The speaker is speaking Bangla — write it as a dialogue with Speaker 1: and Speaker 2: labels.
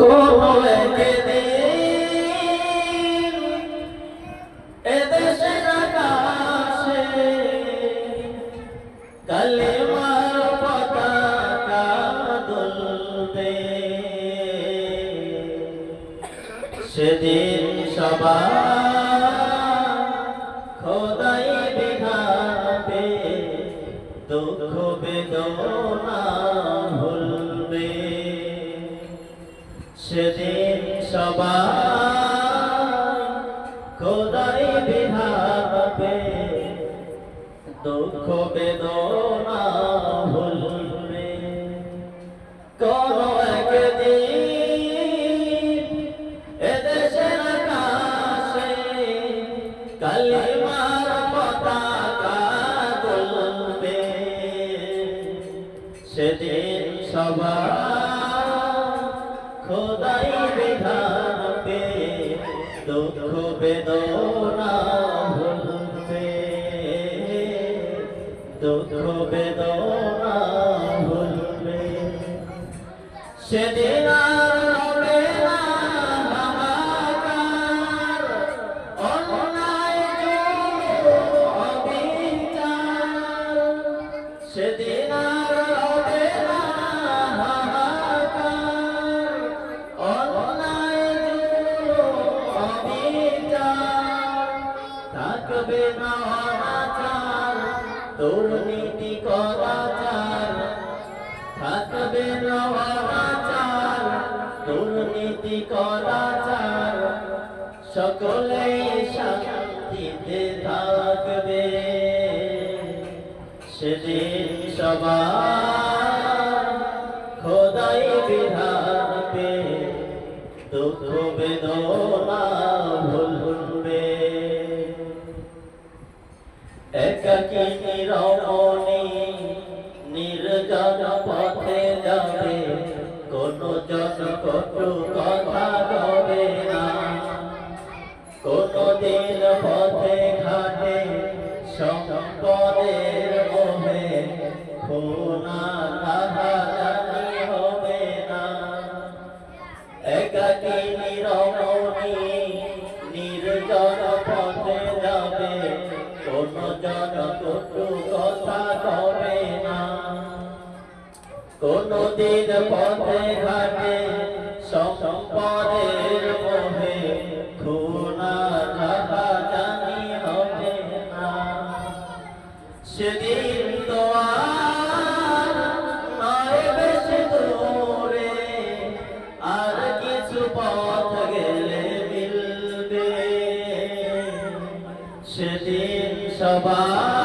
Speaker 1: কোনো একদিন এদেশের আকাশে কালেমার পতাকা দুলবে, সেদিন সবার খোদাই বিধাবে, দুঃখ বেদনা ভুলবে। সেদিন সবার খোদাই বিধাবে, দুঃখ বেদনা ভুলবে। কোনো একদিন এদেশের আকাশে কালিমার পতাকা দুলবে, সেদিন সবার খোদাই বিধাবে, দুঃখ বেদনা ভুলবে, দুঃখ বেদনা ভুলবে। সেদিন আর হবে না হাহাকার, অন্যায় জুলুম অবিচার। সেদিন আর হবে না হাহাকার, অন্যায় জুলুম অবিচার। থাকবে না অনাচার, দুর্নীতি কদাচার। থাকবে না অনাচার, দুর্নীতি কদাচার। সকলেই শান্তিতে থাকবে, সেদিন সবার খোদাই বিধাবে, দুঃখ বেদনা ভুলবে। একাকিনী রমণী নির্জন পথে যাবে, কোনো জন কটু কথা কবে না। কোনো দিন পথে ঘাটে সম্পদের মোহে, খুনা রাহাজানি হবে না। একাকিনী রমণী নির্জন পথে যাবে, কোনো জন কটু কথা কবে না। কোনো দিন পথে ঘাটে সম্পদের মোহে, খুনা রাহাজানি হবে না। সেদিন তো আর নয় বেশি দূরে, আর কিছু পথ গেলে মিলবে। সেদিন সবার